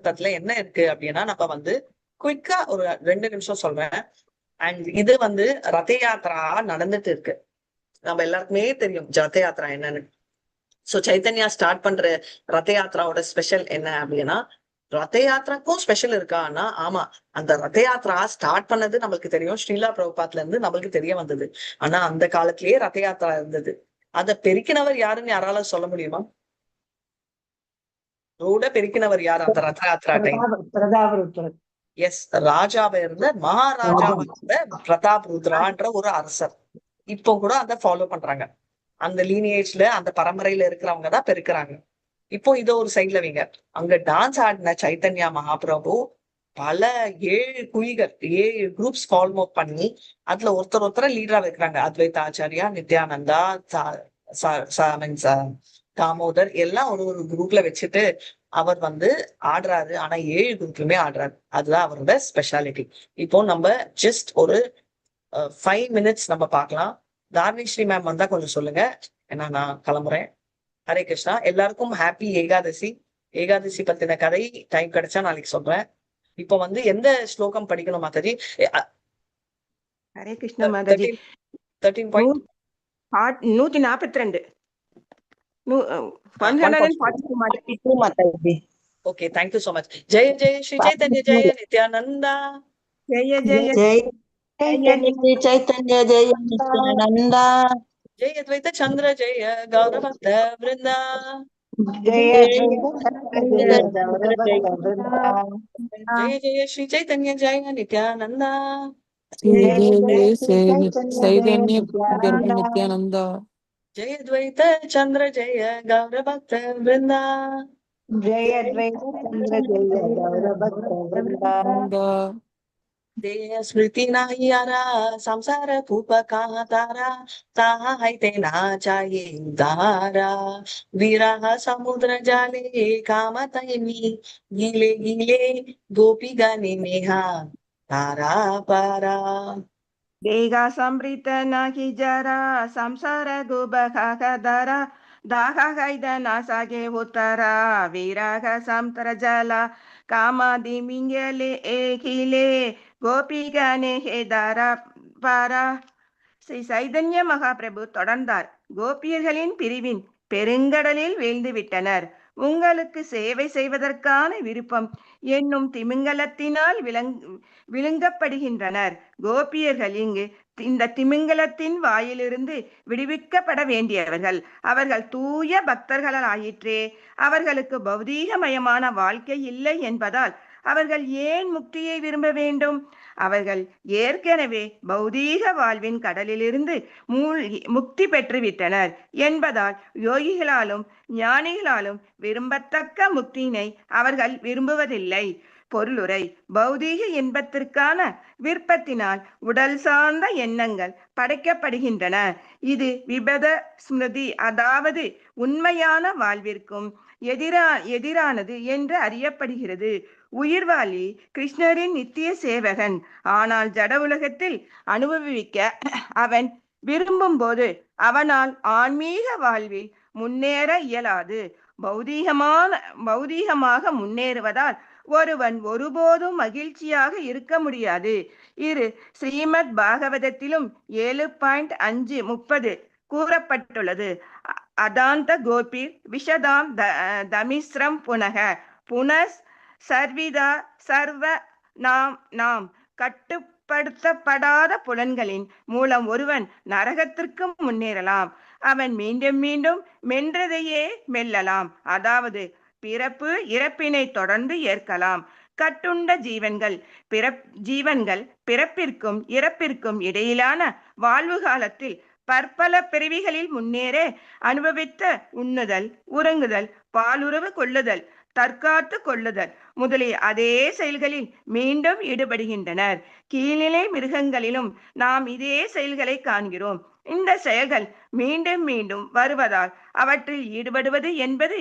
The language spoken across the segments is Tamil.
பாகவதத்துல என்ன இருக்கு அப்படின்னா, நம்ம வந்து குயிக்கா ஒரு 2 நிமிஷம் சொல்றேன். அண்ட் இது வந்து ரத யாத்திரா நடந்துட்டு இருக்கு. நம்ம எல்லாருக்குமே தெரியும் ரத யாத்திரா என்னன்னு. சோ சைத்தன்யா ஸ்டார்ட் பண்ற ரத யாத்திராவோட ஸ்பெஷல் என்ன அப்படின்னா, ரத யாத்திராக்கும் ஸ்பெஷல் இருக்கான்னா ஆமா, அந்த ரத யாத்திரா ஸ்டார்ட் பண்ணது நம்மளுக்கு தெரியும், ஸ்ரீலா பிரபுபாத்ல இருந்து நம்மளுக்கு தெரிய வந்தது. ஆனா அந்த காலத்திலேயே ரத யாத்திரா இருந்தது. அத பெருக்கினவர் யாருன்னு யாரால சொல்ல முடியுமா? ரோட பெருக்கினவர் யார் அந்த ரத யாத்திரா டைம்? பிரதாபருத்ரர். எஸ், ராஜாவை இருந்த மகாராஜாவை இருந்த பிரதாப் ருத்ரான்ற ஒரு அரசர். இப்போ கூட அதை ஃபாலோ பண்றாங்க. அந்த லீனியேஜ்ல அந்த பரம்பரையில இருக்கிறவங்க தான் பெருக்குறாங்க. இப்போ இத ஒரு சைட்ல வைங்க. அங்க டான்ஸ் ஆடின சைத்தன்யா மகாபிரபு பல 7 குயிகள் 7 குரூப்ஸ் ஃபாலோ பண்ணி அதுல ஒருத்தர் ஒருத்தர லீடரா வைக்கிறாங்க. அத்வைத ஆச்சாரியா, நித்யானந்தா, தாமோதர் எல்லாம் ஒரு ஒரு குரூப்ல வச்சுட்டு அவர் வந்து ஆடுறாரு. ஆனா 7 குரூப்லுமே ஆடுறாரு. அதுதான் அவரோட ஸ்பெஷாலிட்டி. இப்போ நம்ம ஜஸ்ட் ஒரு 5 மினிட்ஸ் நம்ம பார்க்கலாம். தார்னிஸ்ரீ மேம் வந்தா கொஞ்சம் சொல்லுங்க, ஏன்னா நான் கிளம்புறேன். ஹரே கிருஷ்ணா. எல்லாருக்கும் ஹாப்பி ஏகாதசி. ஏகாதசி பத்தின கதை டைம் கிடைச்சா நாளைக்கு சொல்றேன். இப்போ வந்து எந்த ஸ்லோகம் படிக்கணும் Mataji? Hare Krishna Mataji. 13 point 142. 142 Mataji. Okay, thank you so much. Jaya Jaya Sri Chaitanya ஜெய நித்யானந்தா. ஜெய ஜெய ஜெய் சைத்தன்ய ஸ்ரீ சைத்தன்ய ஜெய நித்யானந்தா. ஜெய அத்வைத சந்திர ஜெய கௌரபக்த விருந்தா. ஜெய ஜெய ஜெய ஸ்ரீ சைத்தன்ய ஜெய நித்யானந்தா. चैतन्य गर्भ नित्यानंदा. जय द्वैत चंद्र जय गौर भक्त वृंदा. जय अद्वैत चंद्र जय गौर भक्त वृंदा. देह स्मृति नाहियारा संसार भूप का तारा ताहा है तेना चाहिए उदारा. विरह समुद्र जाले काम तैमी गीले गीले गोपी गाने नेहा तारा पारा. देगा समृत नाही जरा संसार गुबहादरा दाहा गैद नासागे उतरा विराग संतर जला कामादि मिंगले एकिले गोपी गाने हे दारा பாரா. ஸ்ரீ சைதன்ய மகாபிரபு தொடர்ந்தார். கோபியர்களின் பிரிவின் பெருங்கடலில் வீழ்ந்து விட்டனர். உங்களுக்கு சேவை செய்வதற்கான விருப்பம் என்னும் திமிங்கலத்தினால் விழுங்கப்படுகின்றனர். கோபியர்கள் இங்கு இந்த திமிங்கலத்தின் வாயிலிருந்து விடுவிக்கப்பட வேண்டியவர்கள். அவர்கள் தூய பக்தர்களாயிற்றே. அவர்களுக்கு பௌதீகமயமான வாழ்க்கை இல்லை என்பதால் அவர்கள் ஏன் முக்தியை விரும்ப வேண்டும்? அவர்கள் ஏற்கனவே பௌதீக வாழ்வின் கடலிலிருந்து முக்தி பெற்றுவிட்டனர் என்பதால் யோகிகளாலும் ஞானிகளாலும் விரும்பத்தக்க முக்தியினை அவர்கள் விரும்புவதில்லை. பொருளுரை: பௌதீக இன்பத்திற்கான விருப்பத்தினால் உடல் சார்ந்த எண்ணங்கள் படைக்கப்படுகின்றன. இது விபத ஸ்மிருதி, அதாவது உண்மையான வாழ்விற்கும் எதிரானது என்று அறியப்படுகிறது. உயிர்வாளி கிருஷ்ணரின் நித்திய சேவகன். ஆனால் ஜட உலகத்தில் அனுபவிக்க அவன் விரும்பும் போது அவனால் ஆன்மீக வாழ்வில் முன்னேற இயலாது. பௌதீகமாக முன்னேறுவதால் ஒருவன் ஒருபோதும் மகிழ்ச்சியாக இருக்க முடியாது. இரு ஸ்ரீமத் பாகவதத்திலும் 7.5:30 கூறப்பட்டுள்ளது. அதாந்த கோபீர் விஷதாம் தமிஸ்ரம் புனக புனஸ் சர்விதா சர்வ நாம் கட்டுப்படுத்தப்படாத புலன்களின் மூலம் ஒருவன் நரகத்திற்கு முன்னேறலாம். அவன் மீண்டும் மீண்டும் மென்றதையே மெல்லலாம். அதாவது பிறப்பு இறப்பினை தொடர்ந்து ஏற்கலாம். கட்டுண்ட ஜீவன்கள் பிறப்பிற்கும் இறப்பிற்கும் இடையிலான வாழ்வு காலத்தில் பற்பல பிறவிகளில் முன்னேற அனுபவித்த உண்ணுதல், உறங்குதல், பாலுறவு கொள்ளுதல், தற்காத்து கொள்ளுதல் முதலிய அதே செயல்களில் மீண்டும் ஈடுபடுகின்றனர். கீழ்நிலை மிருகங்களிலும் நாம் இதே செயல்களை காண்கிறோம். இந்த செயல்கள் மீண்டும் மீண்டும் வருவதால் அவற்றில் ஈடுபடுவது என்பது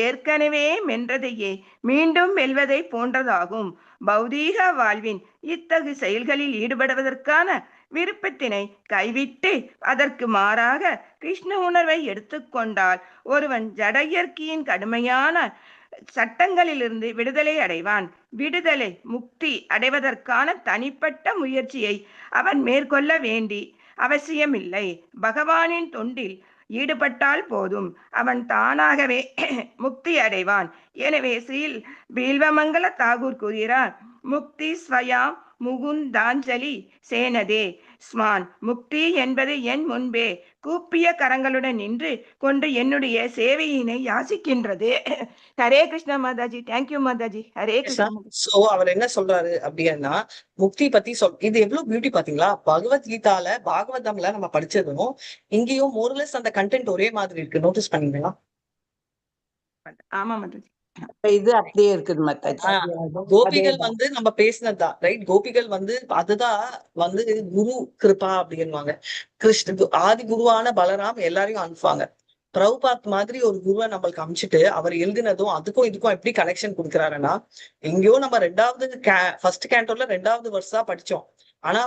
ஏற்கனவே மென்றதையே மீண்டும் வெல்வதை போன்றதாகும். பௌதீக வாழ்வின் இத்தகு செயல்களில் ஈடுபடுவதற்கான விருப்பத்தினை கைவிட்டு அதற்கு மாறாக கிருஷ்ண உணர்வை எடுத்துக்கொண்டால் ஒருவன் ஜட இயற்கையின் கடுமையான சட்டங்களிலிருந்து விடுதலை அடைவான். விடுதலை முக்தி அடைவதற்கான தனிப்பட்ட முயற்சியை அவன் மேற்கொள்ள வேண்டி அவசியமில்லை. பகவானின் தொண்டில் ஈடுபட்டால் போதும், அவன் தானாகவே முக்தி அடைவான். எனவே ஸ்ரீல் பில்வமங்கல தாகூர் கூறுகிறார், முக்தி ஸ்வயாம் முகுந்தாஞ்சலி சேனதே ஸ்மான். முக்தி என்பது என் முன்பே கூப்பிய கரங்களுடன் நின்று கொண்டு என்னுடைய சேவையினை யாசிக்கின்றது. ஹரே கிருஷ்ணா மாதாஜி. தேங்க்யூ மாதாஜி. ஹரே கிருஷ்ணா. சோ அவர் என்ன சொல்றாரு அப்படின்னா, முக்தி பத்தி இது எவ்வளவு பியூட்டி பாத்தீங்களா? பகவத்கீதால பாகவதம்ல நம்ம படிச்சதும் இங்கேயும் மோரலஸ் அந்த கண்டென்ட் ஒரே மாதிரி இருக்கு. நோட்டீஸ் பண்ணீங்களா? ஆமா மாதாஜி. இது அப்படியே இருக்குது மாதாஜி. கோபிகள் வந்து நம்ம பேசினதுதான் ரைட். கோபிகள் வந்து அதுதான் வந்து குரு கிருபா அப்படின்வாங்க. ஆதி குருவான பலராம் எல்லாரையும் அனுப்புவாங்க. பிரபுபாத் மாதிரி ஒரு குருவை நம்மளுக்கு அமிச்சிட்டு அவர் எழுதினதும் அதுக்கும் இதுக்கும் எப்படி கனெக்ஷன் கொடுக்குறாருன்னா, எங்கேயோ நம்ம ஃபர்ஸ்ட் கேண்டோர்ல 2வது வருஷா படிச்சோம். ஆனா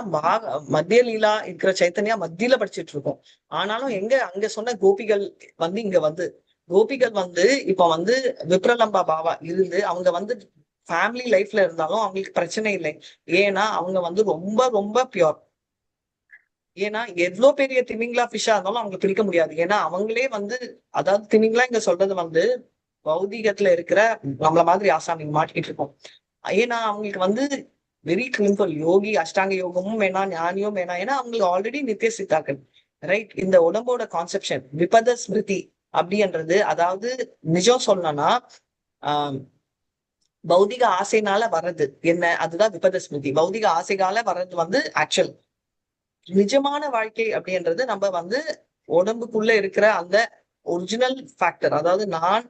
மத்திய லீலா இருக்கிற சைத்தன்யா மத்தியில படிச்சுட்டு இருக்கோம். ஆனாலும் அங்க சொன்ன கோபிகள் வந்து இங்க வந்து கோபிகள் வந்து இப்ப வந்து விப்ரலம்பா பாவா இருந்து அவங்க வந்து ஃபேமிலி லைஃப்ல இருந்தாலும் அவங்களுக்கு பிரச்சனை இல்லை. ஏன்னா அவங்க வந்து ரொம்ப ரொம்ப பியூர். ஏன்னா எவ்வளவு பெரிய திமிங்களா ஃபிஷ்ஷா இருந்தாலும் அவங்க பிடிக்க முடியாது. ஏன்னா அவங்களே வந்து அதாவது திமிங்களா இங்க சொல்றது வந்து பௌதிகத்துல இருக்கிற நம்மள மாதிரி ஆசாமி மாட்டிக்கிட்டு இருக்கோம். ஏன்னா அவங்களுக்கு வந்து வெரி சிம்பிள். யோகி அஷ்டாங்க யோகமும் வேணாம், ஞானியும் வேணாம். ஏன்னா அவங்களுக்கு ஆல்ரெடி நித்திய சித்தாக்கள் ரைட். இந்த உடம்போட கான்செப்ஷன் விபத ஸ்மிருதி அப்படின்றது, அதாவது நிஜம் சொல்லணும்னா பௌதிக ஆசைனால வர்றது என்ன, அதுதான் விபத ஸ்மிருதி. பௌதிக ஆசைகால வர்றது வந்து ஆக்சுவல். நிஜமான வாழ்க்கை அப்படின்றது நம்ம வந்து உடம்புக்குள்ள இருக்கிற அந்த ஒரிஜினல் ஃபேக்டர், அதாவது நான்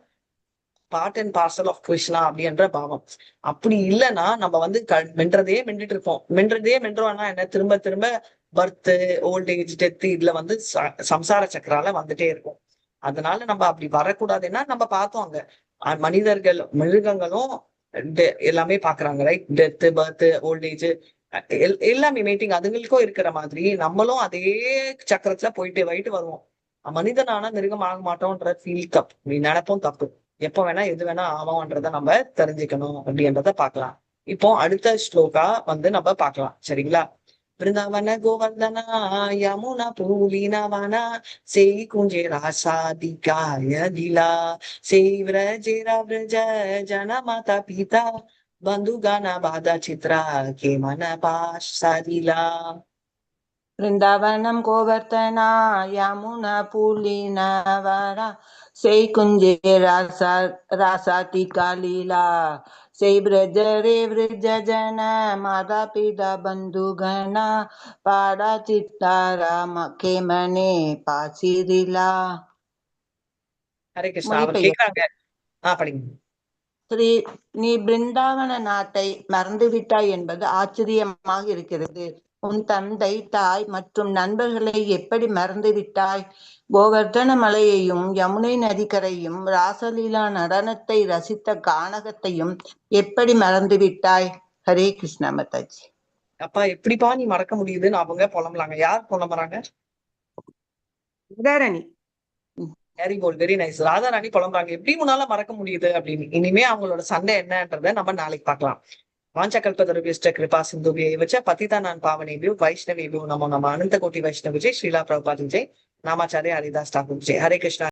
part and parcel of Krishna அப்படின்ற பாவம். அப்படி இல்லைன்னா நம்ம வந்து மென்றுட்டு இருப்போம். மென்றோம்னா என்ன, திரும்ப திரும்ப பர்த், ஓல்டேஜ், டெத் இதுல வந்து சம்சார சக்கரால வந்துட்டே இருக்கும். அதனால நம்ம அப்படி வரக்கூடாதுன்னா நம்ம பார்த்தோம் அங்க மனிதர்கள் மிருகங்களும் எல்லாமே பாக்குறாங்க ரைட். டெத், பர்த், ஓல்டேஜ் எல்லாமே மீட்டிங் அதுங்களுக்கும் இருக்கிற மாதிரி நம்மளும் அதே சக்கரத்துல போயிட்டு வருவோம். மனிதனான மிருகம் ஆக மாட்டோம்ன்ற ஃபீல் தப்பு, நீ நினைப்போம் தப்பு. எப்ப வேணா எது வேணா ஆவோன்றத நம்ம தெரிஞ்சுக்கணும் அப்படின்றத பாக்கலாம். இப்போ அடுத்த ஸ்லோகா வந்து நம்ம பாக்கலாம் சரிங்களா? பிருந்தாவன கோவர்தனா யமுனா பூலினவனா செய் குஞ்சே ராசாதிகாய திலா செய் விரஜேரா விரஜ ஜன மாதா பிதா பந்துகான பாதா சித்ரா கே மன பாஷிலா. वृंदावनम गोवर्धना यमुना पूलिनवना सेई कुंजे रासातिका लीला सेई ब्रज रे व्रज जन माता पिता बंधुगणा पाड़ा चित्तारा के मने पासिरिला. ஹரே கிருஷ்ணா. அவர் கேக்குறாங்க. படிங்க. ஸ்ரீ, நீ பிருந்தாவன நாட்டை மறந்துவிட்டாய் என்பது ஆச்சரியமாக இருக்கிறது. உன் தந்தை, தாய் மற்றும் நண்பர்களை எப்படி மறந்துவிட்டாய்? கோவர்தன மலையையும் யமுனை நதிக்கரையும் ராசலீலா நடனத்தை ரசித்த கானகத்தையும் எப்படி மறந்துவிட்டாய்? ஹரே கிருஷ்ணா மாதாஜி. அப்பா எப்படிப்பா நீ மறக்க முடியுதுன்னு அவங்க புலம்புறாங்க. யார் புலம்புறாங்க? Radharani. Very good, very nice. Radharani புலம்புறாங்க எப்படி உன்னால மறக்க முடியுது அப்படின்னு. இனிமே அவங்களோட சண்டை என்னன்றத நம்ம நாளைக்கு பார்க்கலாம். வாஞ்சகல்பதருபியஷ்ட கிருபா சிந்துபிய பதிதானான் பாவனேபியோ வைஷ்ணவேபியோ நமோ நம. அனந்த கோட்டி வைஷ்ணவ ஜெய். ஸ்ரீலா பிரபுபாத் ஜெய். நாமாச்சாரிய ஹரிதாஸ் டாக்கூர் ஜெய். ஹரே கிருஷ்ணா.